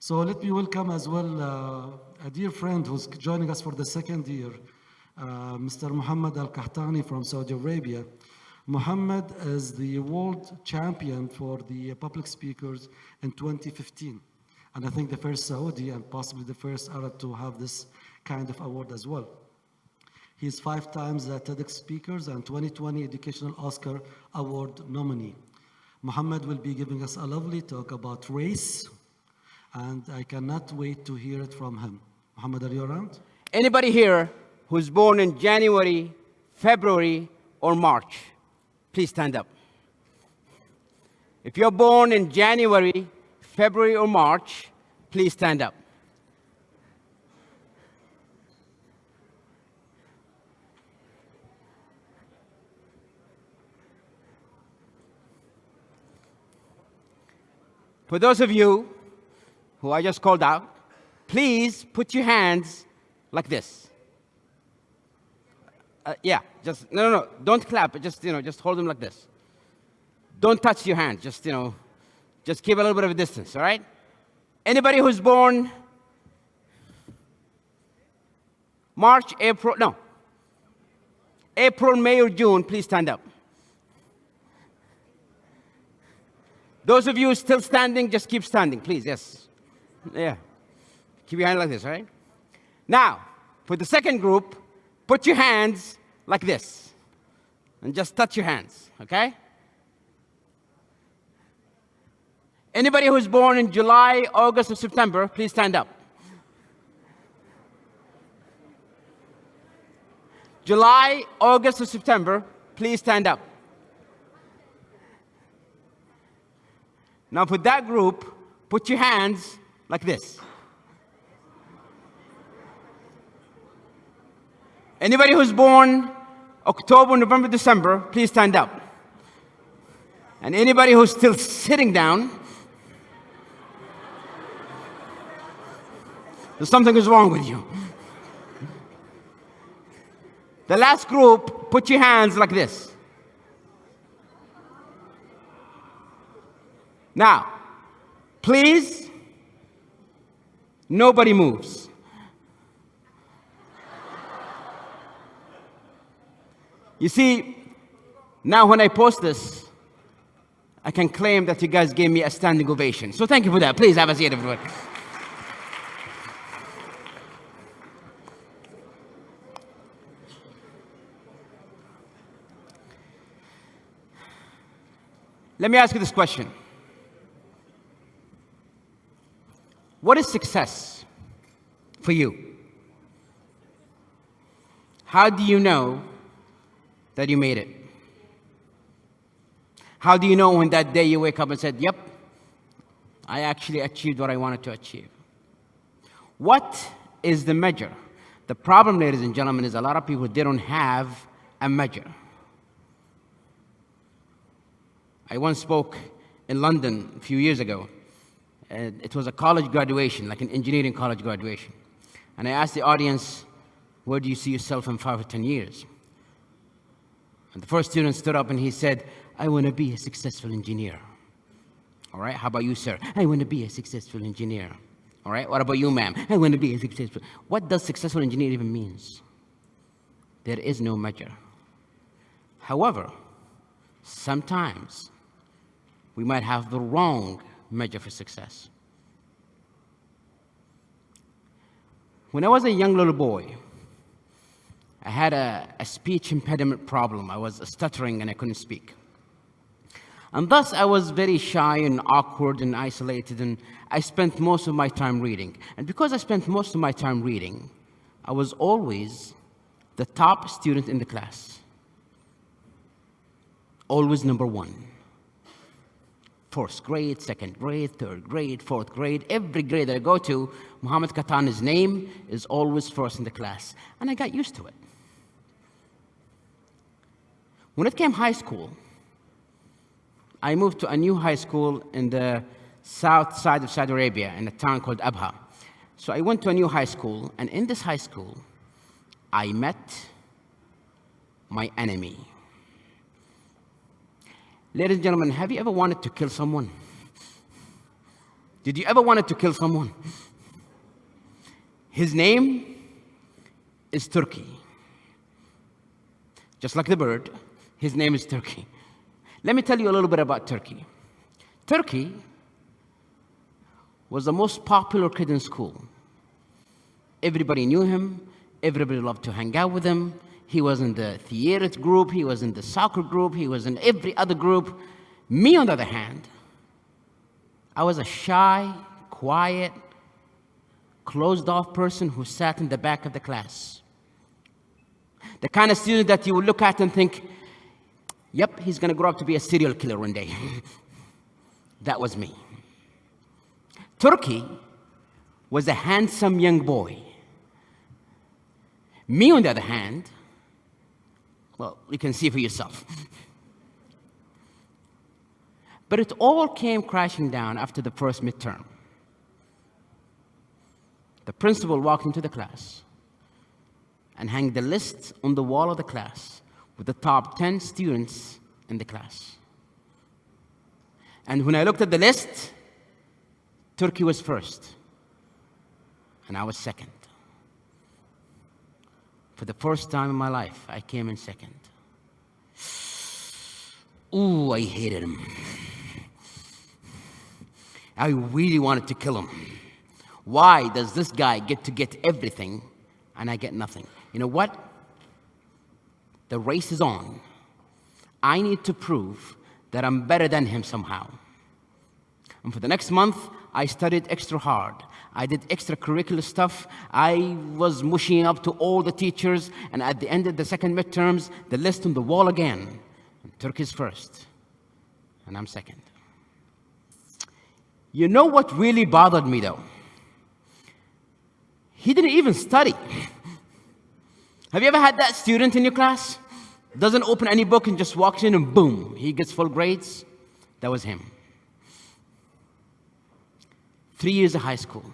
So let me welcome as well a dear friend who's joining us for the second year, Mr. Muhammad Al-Qahtani from Saudi Arabia. Muhammad is the world champion for the public speakers in 2015. And I think the first Saudi and possibly the first Arab to have this kind of award as well. He's 5 times a TEDx speakers and 2020 Educational Oscar Award nominee. Muhammad will be giving us a lovely talk about race, and I cannot wait to hear it from him. Muhammad, are you around? Anybody here who's born in January, February, or March, please stand up. If you're born in January, February, or March, please stand up. For those of you who I just called out, please put your hands like this. Yeah, just, no, don't clap, just hold them like this. Don't touch your hands, just keep a little bit of a distance, all right? Anybody who's born March, April, May, or June, please stand up. Those of you still standing, just keep standing, please, yes. Yeah, keep your hand like this, all right? Now, for the second group, put your hands like this, and just touch your hands, okay? Anybody who's born in July, August, or September, please stand up. July, August, or September, please stand up. Now for that group, put your hands like this. Anybody who's born October, November, December, please stand up. And anybody who's still sitting down, there's something is wrong with you. The last group, put your hands like this. Now, please, nobody moves. You see, now when I post this, I can claim that you guys gave me a standing ovation. So thank you for that. Please have a seat, everyone. Let me ask you this question. What is success for you? How do you know that you made it? How do you know when that day you wake up and said, yep, I actually achieved what I wanted to achieve? What is the measure? The problem, ladies and gentlemen, is a lot of people, they don't have a measure. I once spoke in London a few years ago. It was a college graduation, like an engineering college graduation. And I asked the audience, where do you see yourself in 5 or 10 years? And the first student stood up and he said, I want to be a successful engineer. All right, how about you, sir? I want to be a successful engineer. All right, what about you, ma'am? I want to be a successful. What does successful engineer even means? There is no measure. However, sometimes we might have the wrong measure for success. When I was a young little boy, I had a speech impediment problem. I was stuttering and I couldn't speak. And thus I was very shy and awkward and isolated, and I spent most of my time reading. And because I spent most of my time reading, I was always the top student in the class. Always number 1. First grade, second grade, third grade, fourth grade, every grade that I go to, Muhammad Qahtani's name is always first in the class. And I got used to it. When it came high school, I moved to a new high school in the south side of Saudi Arabia, in a town called Abha. So I went to a new high school, and in this high school, I met my enemy. Ladies and gentlemen, have you ever wanted to kill someone? Did you ever wanted to kill someone? His name is Turkey. Just like the bird, his name is Turkey. Let me tell you a little bit about Turkey. Turkey was the most popular kid in school. Everybody knew him. Everybody loved to hang out with him. He was in the theater group. He was in the soccer group. He was in every other group. Me, on the other hand, I was a shy, quiet, closed-off person who sat in the back of the class. The kind of student that you would look at and think, yep, he's going to grow up to be a serial killer one day. That was me. Turkey was a handsome young boy. Me, on the other hand, well, you can see for yourself. But it all came crashing down after the first midterm. The principal walked into the class and hung the list on the wall of the class with the top 10 students in the class. And when I looked at the list, Turkey was first, and I was second. For the first time in my life, I came in second. Ooh, I hated him. I really wanted to kill him. Why does this guy get everything and I get nothing? You know what? The race is on. I need to prove that I'm better than him somehow. And for the next month, I studied extra hard. I did extracurricular stuff. I was mushing up to all the teachers. And at the end of the second midterms, the list on the wall again. And Turkey's first. And I'm second. You know what really bothered me, though? He didn't even study. Have you ever had that student in your class? Doesn't open any book and just walks in and boom, he gets full grades? That was him. 3 years of high school.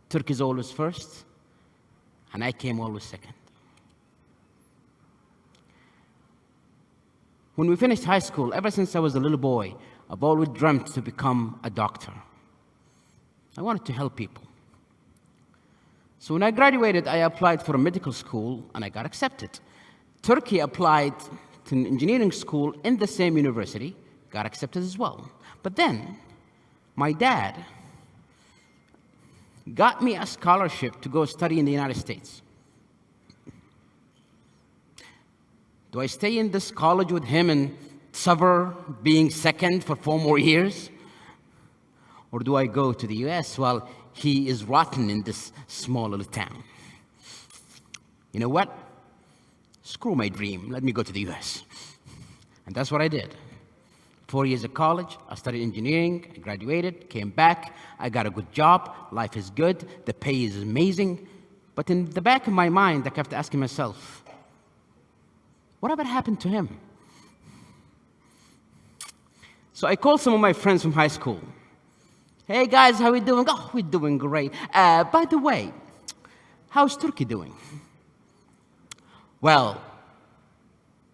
Turkey's always first, and I came always second. When we finished high school, ever since I was a little boy, I've always dreamt to become a doctor. I wanted to help people. So when I graduated, I applied for a medical school, and I got accepted. Turkey applied to an engineering school in the same university, got accepted as well. But then, my dad got me a scholarship to go study in the United States. Do I stay in this college with him and suffer being second for 4 more years? Or do I go to the US while he is rotten in this small little town? You know what? Screw my dream. Let me go to the US. And that's what I did. 4 years of college, I studied engineering, I graduated, came back, I got a good job, life is good, the pay is amazing. But in the back of my mind, I kept asking myself, whatever happened to him? So I called some of my friends from high school. Hey guys, how we doing? Oh, we're doing great. By the way, how's Turkey doing? Well,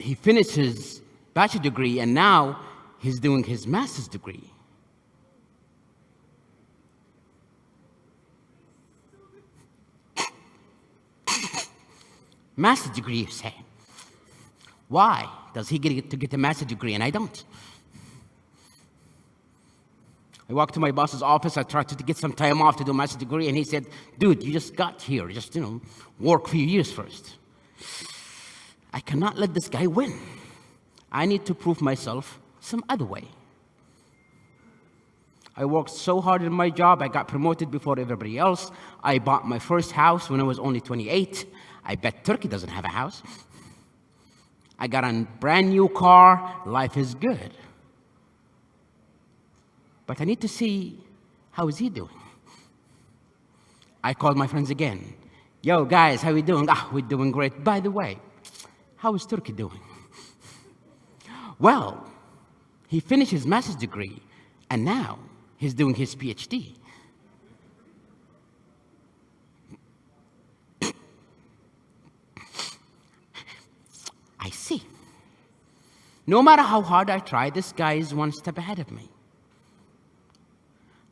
he finished his bachelor degree and now he's doing his master's degree. Master's degree, you say? Why does he get a master's degree and I don't? I walked to my boss's office, I tried to get some time off to do a master's degree, and he said, dude, you just got here, just, work a few years first. I cannot let this guy win. I need to prove myself some other way. I worked so hard in my job, I got promoted before everybody else. I bought my first house when I was only 28. I bet Turkey doesn't have a house. I got a brand new car, life is good. But I need to see, how is he doing? I called my friends again. Yo, guys, how we doing? We're doing great. By the way, how is Turkey doing? Well, he finished his master's degree, and now he's doing his PhD. I see. No matter how hard I try, this guy is one step ahead of me.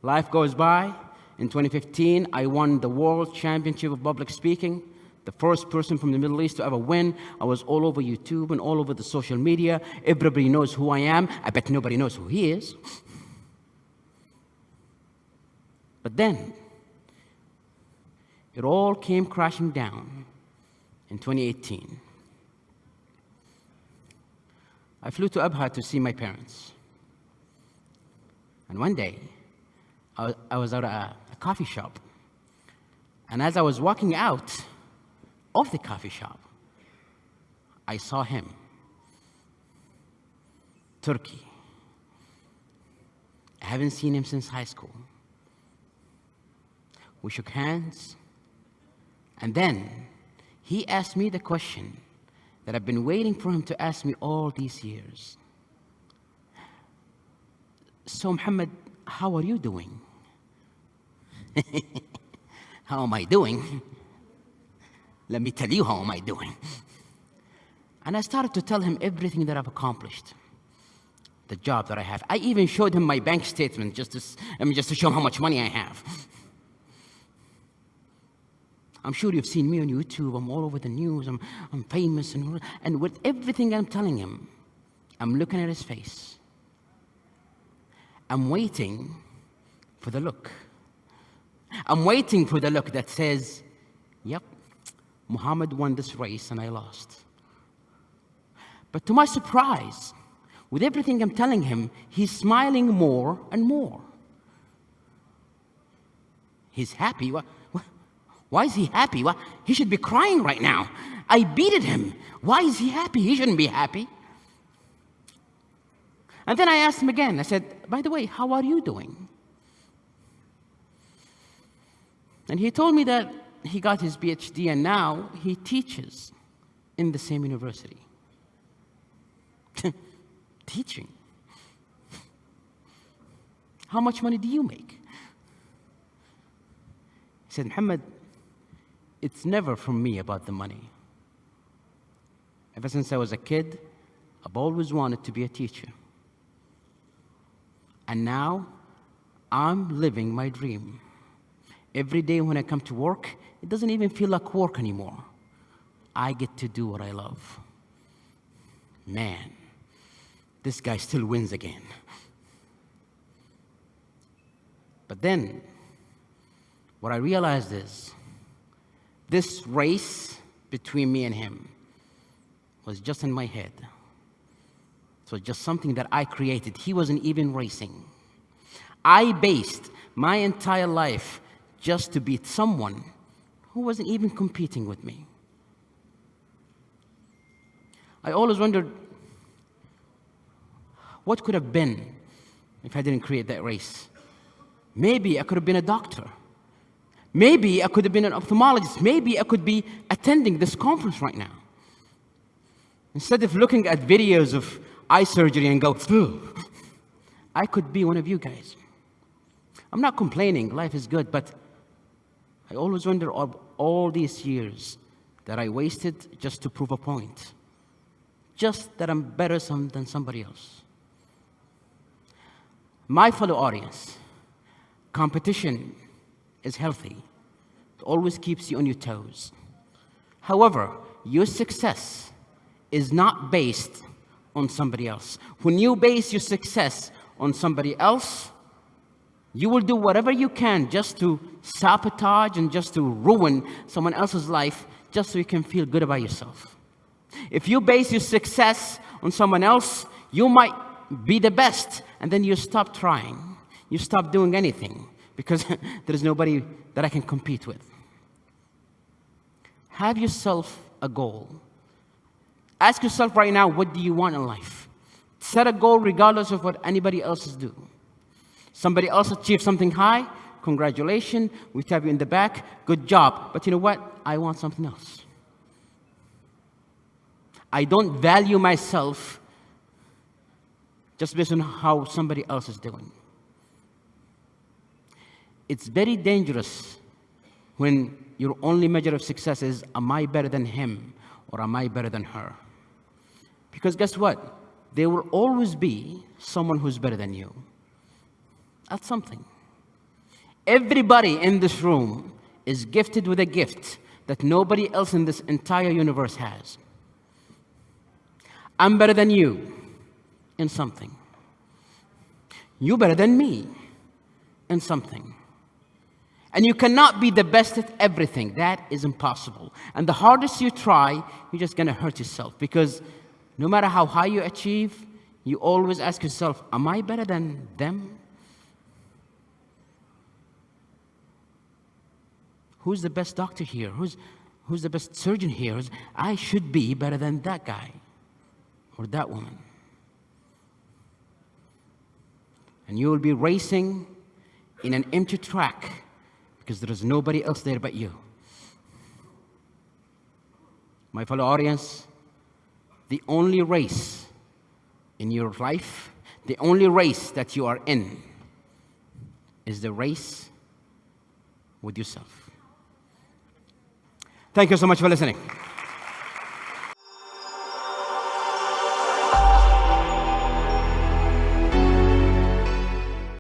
Life goes by. In 2015, I won the World Championship of Public Speaking, the first person from the Middle East to ever win. I was all over YouTube and all over the social media. Everybody knows who I am. I bet nobody knows who he is. But then, it all came crashing down in 2018. I flew to Abha to see my parents. And one day, I was at a coffee shop. And as I was walking out of the coffee shop, I saw him. Turkey. I haven't seen him since high school. We shook hands, and then he asked me the question that I've been waiting for him to ask me all these years. So, Muhammad, how are you doing? How am I doing? Let me tell you how am I doing. And I started to tell him everything that I've accomplished, the job that I have. I even showed him my bank statement just to show him how much money I have. I'm sure you've seen me on YouTube. I'm all over the news. I'm famous. And with everything I'm telling him, I'm looking at his face. I'm waiting for the look. I'm waiting for the look that says, yep, Muhammad won this race and I lost. But to my surprise, with everything I'm telling him, he's smiling more and more. He's happy. Why is he happy? He should be crying right now. I beated him. Why is he happy? He shouldn't be happy. And then I asked him again. I said, by the way, how are you doing? And he told me that he got his PhD and now he teaches in the same university. Teaching. How much money do you make? He said, Muhammad, it's never from me about the money. Ever since I was a kid, I've always wanted to be a teacher. And now, I'm living my dream. Every day when I come to work, it doesn't even feel like work anymore. I get to do what I love. Man, this guy still wins again. But then, what I realized is, this race between me and him was just in my head. It was just something that I created. He wasn't even racing. I based my entire life just to beat someone who wasn't even competing with me. I always wondered, what could have been if I didn't create that race? Maybe I could have been a doctor. Maybe I could have been an ophthalmologist. Maybe I could be attending this conference right now. Instead of looking at videos of eye surgery and go, I could be one of you guys. I'm not complaining, life is good, but I always wonder of all these years that I wasted just to prove a point. Just that I'm better than somebody else. My fellow audience, competition is healthy. It always keeps you on your toes. However, your success is not based on somebody else. When you base your success on somebody else, you will do whatever you can just to sabotage and just to ruin someone else's life just so you can feel good about yourself. If you base your success on someone else, you might be the best, and then you stop trying. You stop doing anything because there is nobody that I can compete with. Have yourself a goal. Ask yourself right now, what do you want in life? Set a goal regardless of what anybody else is doing. Somebody else achieved something high, congratulations, we tap you in the back, good job. But you know what? I want something else. I don't value myself just based on how somebody else is doing. It's very dangerous when your only measure of success is, am I better than him or am I better than her? Because guess what? There will always be someone who's better than you at something. Everybody in this room is gifted with a gift that nobody else in this entire universe has. I'm better than you in something. You're better than me in something. And you cannot be the best at everything. That is impossible. And the hardest you try, you're just going to hurt yourself. Because no matter how high you achieve, you always ask yourself, am I better than them? Who's the best doctor here? Who's the best surgeon here? I should be better than that guy or that woman. And you will be racing in an empty track because there is nobody else there but you. My fellow audience, the only race in your life, the only race that you are in is the race with yourself. Thank you so much for listening.